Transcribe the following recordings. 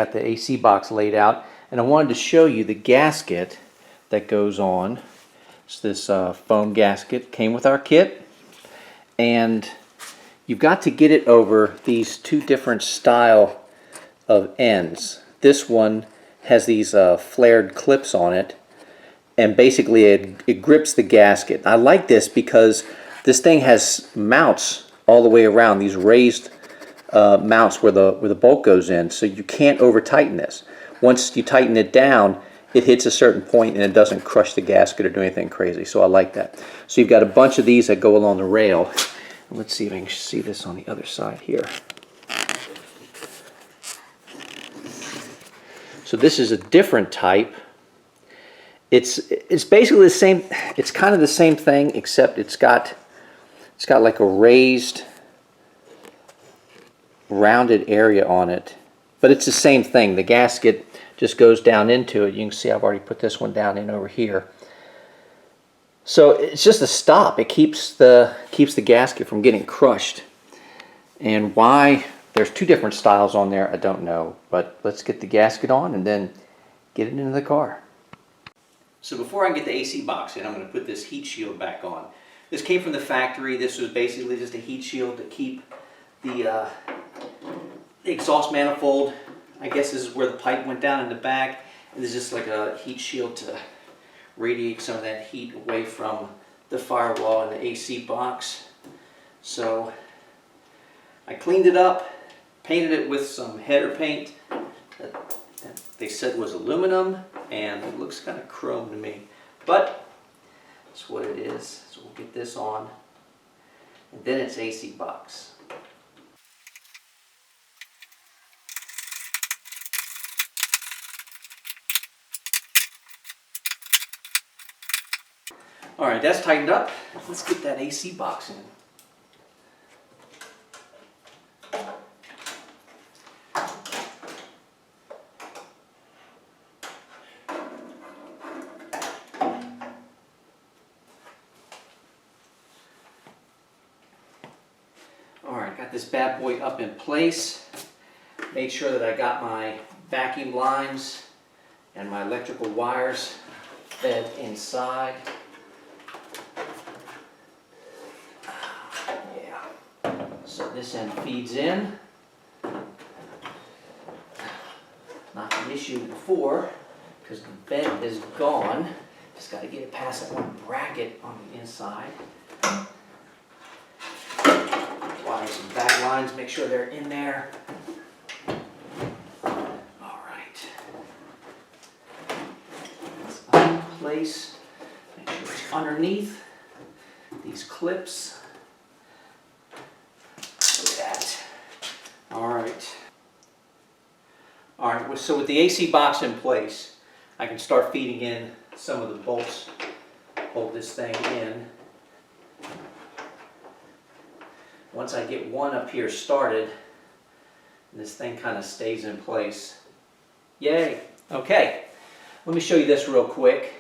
got the AC box laid out, and I wanted to show you the gasket that goes on. It's this foam gasket, came with our kit, and you've got to get it over these two different style of ends. This one has these flared clips on it, and basically it grips the gasket. I like this because this thing has mounts all the way around, these raised mounts where the bolt goes in, so you can't over tighten this. Once you tighten it down, it hits a certain point and it doesn't crush the gasket or do anything crazy, so I like that. So you've got a bunch of these that go along the rail. Let's see if I can see this on the other side here. So this is a different type. It's basically the same, it's kind of the same thing, except it's got like a raised rounded area on it, but it's the same thing. The gasket just goes down into it. You can see I've already put this one down in over here. So it's just a stop. It keeps the gasket from getting crushed. And why there's two different styles on there, I don't know, but let's get the gasket on and then get it into the car. So before I can get the AC box in, I'm going to put this heat shield back on. This came from the factory. This was basically just a heat shield to keep the exhaust manifold, I guess this is where the pipe went down in the back, and there's just like a heat shield to radiate some of that heat away from the firewall and the AC box. So I cleaned it up, painted it with some header paint that they said was aluminum, and it looks kind of chrome to me, but that's what it is. So we'll get this on, and then it's AC box. Alright, that's tightened up. Let's get that AC box in. Alright, got this bad boy up in place. Made sure that I got my vacuum lines and my electrical wires fed inside. So this end feeds in. Not an issue before, because the vent is gone. Just got to get it past that one bracket on the inside. Wire some back lines, make sure they're in there. Alright. That's up in place. Make sure it's underneath these clips. Alright, so with the AC box in place, I can start feeding in some of the bolts, hold this thing in. Once I get one up here started, this thing kind of stays in place. Yay! Okay, let me show you this real quick.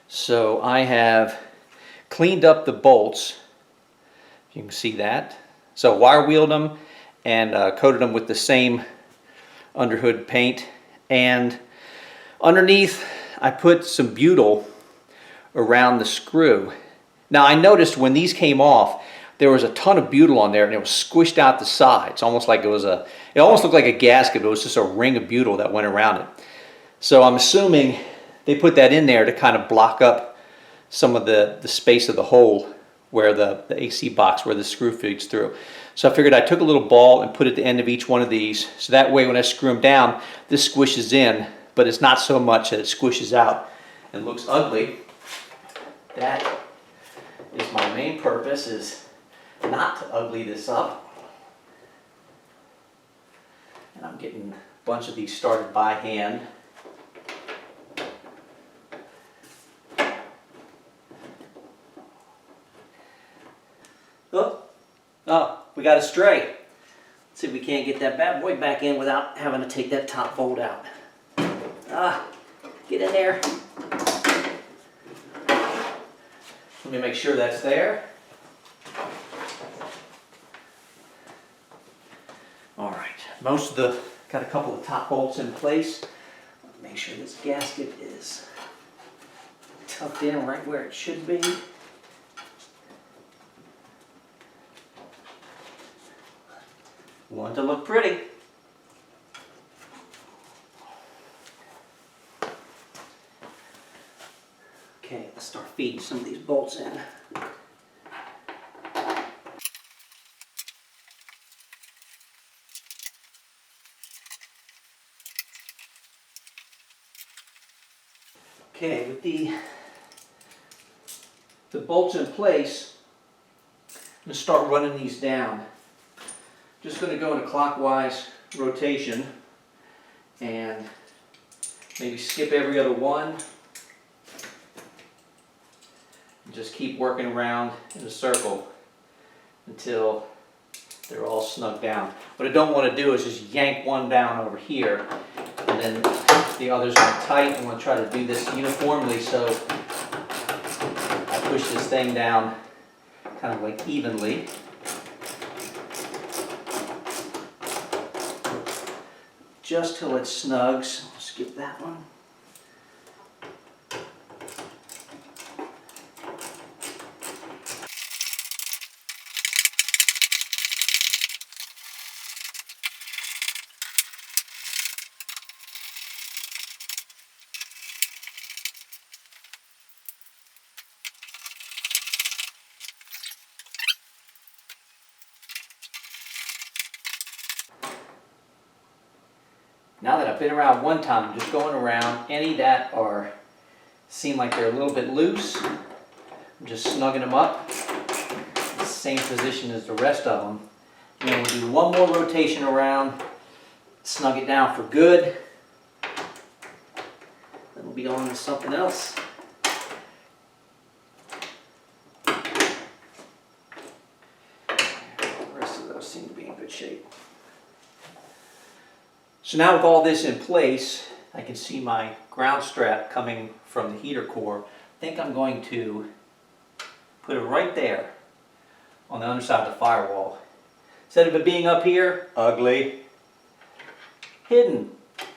So I have cleaned up the bolts. You can see that. So wire wheeled them and coated them with the same underhood paint. And underneath, I put some butyl around the screw. Now I noticed when these came off, there was a ton of butyl on there and it was squished out the sides. Almost like it almost looked like a gasket, but it was just a ring of butyl that went around it. So I'm assuming they put that in there to kind of block up some of the space of the hole where the AC box, where the screw feeds through. So I figured I took a little ball and put it at the end of each one of these, so that way when I screw them down, this squishes in, but it's not so much that it squishes out and looks ugly. That is my main purpose, is not to ugly this up. And I'm getting a bunch of these started by hand. Oh, we got a stray. Let's see if we can't get that bad boy back in without having to take that top bolt out. Get in there. Let me make sure that's there. All right. Most of the, got a couple of top bolts in place. Make sure this gasket is tucked in right where it should be. Want to look pretty. Okay, let's start feeding some of these bolts in. Okay, with the bolts in place, I'm going to start running these down. Just going to go in a clockwise rotation and maybe skip every other one. And just keep working around in a circle until they're all snug down. What I don't want to do is just yank one down over here and then the others are tight. I want to try to do this uniformly, so I push this thing down kind of like evenly. Just till it snugs. I'll skip that one. Now that I've been around one time, I'm just going around any that are seem like they're a little bit loose. I'm just snugging them up. The same position as the rest of them. And then we'll do one more rotation around, snug it down for good. Then we'll be on to something else. The rest of those seem to be in good shape. So now with all this in place, I can see my ground strap coming from the heater core. I think I'm going to put it right there on the underside of the firewall. Instead of it being up here, ugly, hidden.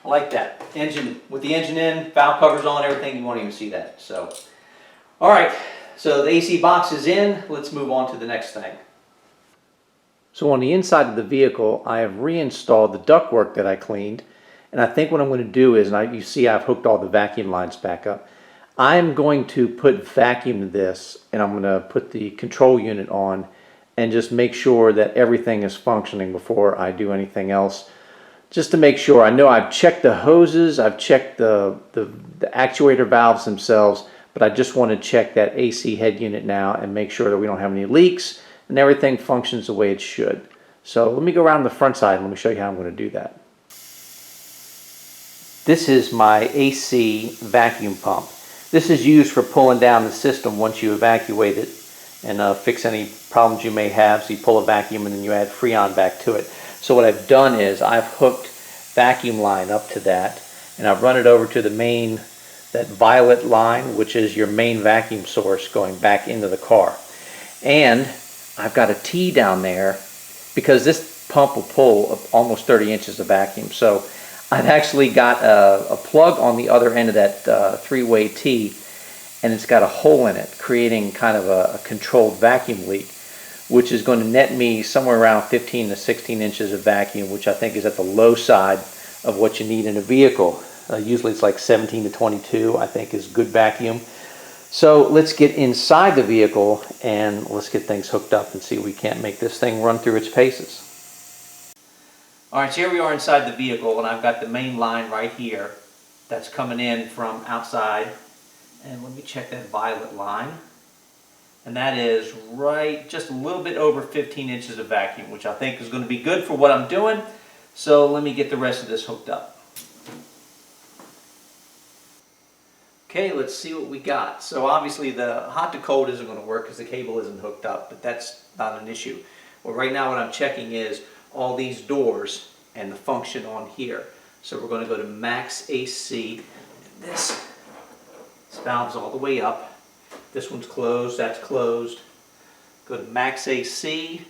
I like that. Engine, with the engine in, valve covers on, everything, you won't even see that. So, all right, so the AC box is in. Let's move on to the next thing. So on the inside of the vehicle, I have reinstalled the ductwork that I cleaned. And I think what I'm going to do is, and you see I've hooked all the vacuum lines back up. I'm going to put vacuum to this, and I'm going to put the control unit on and just make sure that everything is functioning before I do anything else. Just to make sure. I know I've checked the hoses, I've checked the actuator valves themselves, but I just want to check that AC head unit now and make sure that we don't have any leaks and everything functions the way it should. So let me go around the front side and let me show you how I'm going to do that. This is my AC vacuum pump. This is used for pulling down the system once you evacuate it and fix any problems you may have. So you pull a vacuum and then you add Freon back to it. So what I've done is I've hooked vacuum line up to that and I've run it over to the main, that violet line, which is your main vacuum source going back into the car. And I've got a T down there because this pump will pull almost 30 inches of vacuum. So I've actually got a plug on the other end of that three-way T, and it's got a hole in it, creating kind of a controlled vacuum leak, which is going to net me somewhere around 15 to 16 inches of vacuum, which I think is at the low side of what you need in a vehicle. Usually it's like 17 to 22, I think is good vacuum. So let's get inside the vehicle and let's get things hooked up and see if we can't make this thing run through its paces. Alright, so here we are inside the vehicle and I've got the main line right here that's coming in from outside. And let me check that violet line. And that is right just a little bit over 15 inches of vacuum, which I think is going to be good for what I'm doing. So let me get the rest of this hooked up. Okay, let's see what we got. So obviously the hot to cold isn't going to work because the cable isn't hooked up, but that's not an issue. Well, right now what I'm checking is all these doors and the function on here. So we're going to go to max AC. This valve's all the way up. This one's closed, that's closed. Go to max AC.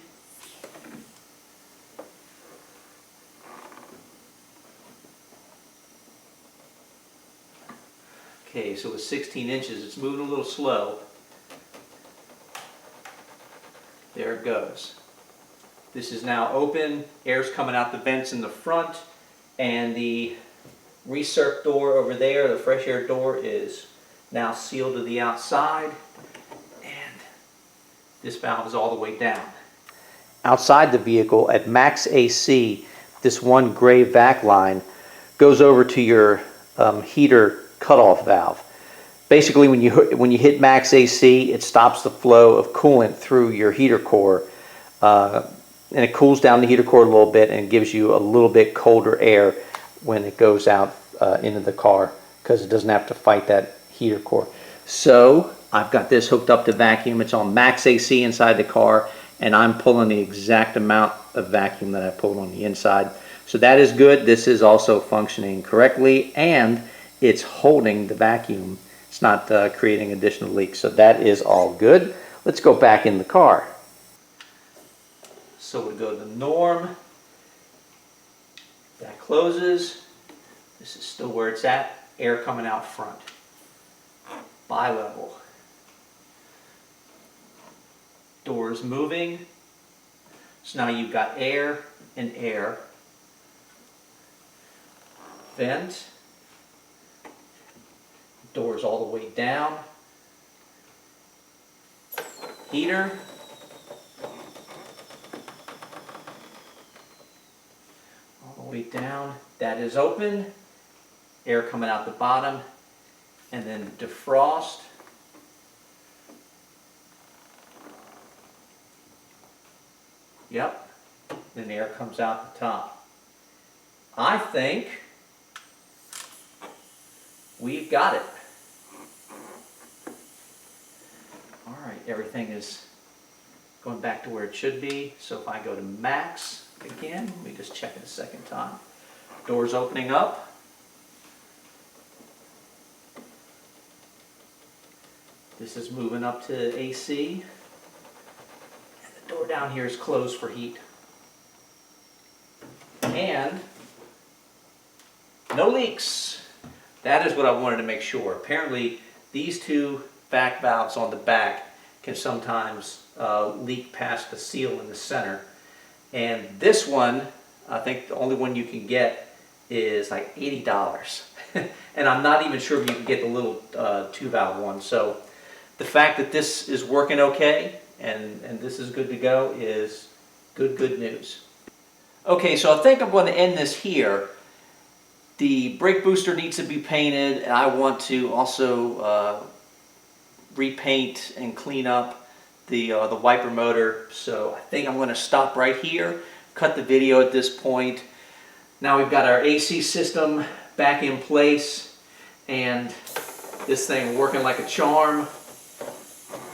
Okay, so with 16 inches, it's moving a little slow. There it goes. This is now open. Air's coming out the vents in the front, and the recirc door over there, the fresh air door, is now sealed to the outside, and this valve is all the way down. Outside the vehicle at max AC, this one gray vac line goes over to your heater cutoff valve. Basically, when you hit max AC, it stops the flow of coolant through your heater core, and it cools down the heater core a little bit and gives you a little bit colder air when it goes out into the car, because it doesn't have to fight that heater core. So I've got this hooked up to vacuum. It's on max AC inside the car, and I'm pulling the exact amount of vacuum that I pulled on the inside. So that is good. This is also functioning correctly, and it's holding the vacuum. It's not creating additional leaks. So that is all good. Let's go back in the car. So we go to the norm. That closes. This is still where it's at. Air coming out front. Bi-level. Doors moving. So now you've got air and air. Vent. Doors all the way down. Heater. All the way down. That is open. Air coming out the bottom. And then defrost. Yep. Then air comes out the top. I think we've got it. All right, everything is going back to where it should be. So if I go to max again, let me just check it a second time. Doors opening up. This is moving up to AC. And the door down here is closed for heat. And no leaks. That is what I wanted to make sure. Apparently, these two vac valves on the back can sometimes leak past the seal in the center. And this one, I think the only one you can get is like $80. And I'm not even sure if you can get the little 2-valve one. So the fact that this is working okay and this is good to go is good news. Okay, so I think I'm going to end this here. The brake booster needs to be painted, and I want to also repaint and clean up the wiper motor. So I think I'm going to stop right here, cut the video at this point. Now we've got our AC system back in place, and this thing working like a charm.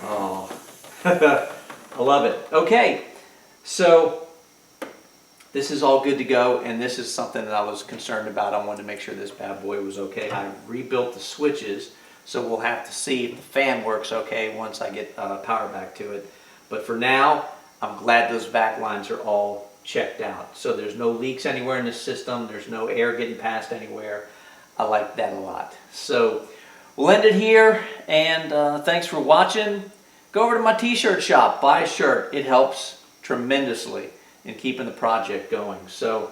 Oh, I love it. Okay, so this is all good to go, and this is something that I was concerned about. I wanted to make sure this bad boy was okay. I rebuilt the switches, so we'll have to see if the fan works okay once I get power back to it. But for now, I'm glad those vac lines are all checked out. So there's no leaks anywhere in the system. There's no air getting past anywhere. I like that a lot. So we'll end it here, and thanks for watching. Go over to my t-shirt shop, buy a shirt. It helps tremendously in keeping the project going. So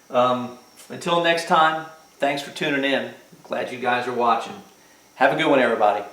until next time, thanks for tuning in. Glad you guys are watching. Have a good one, everybody.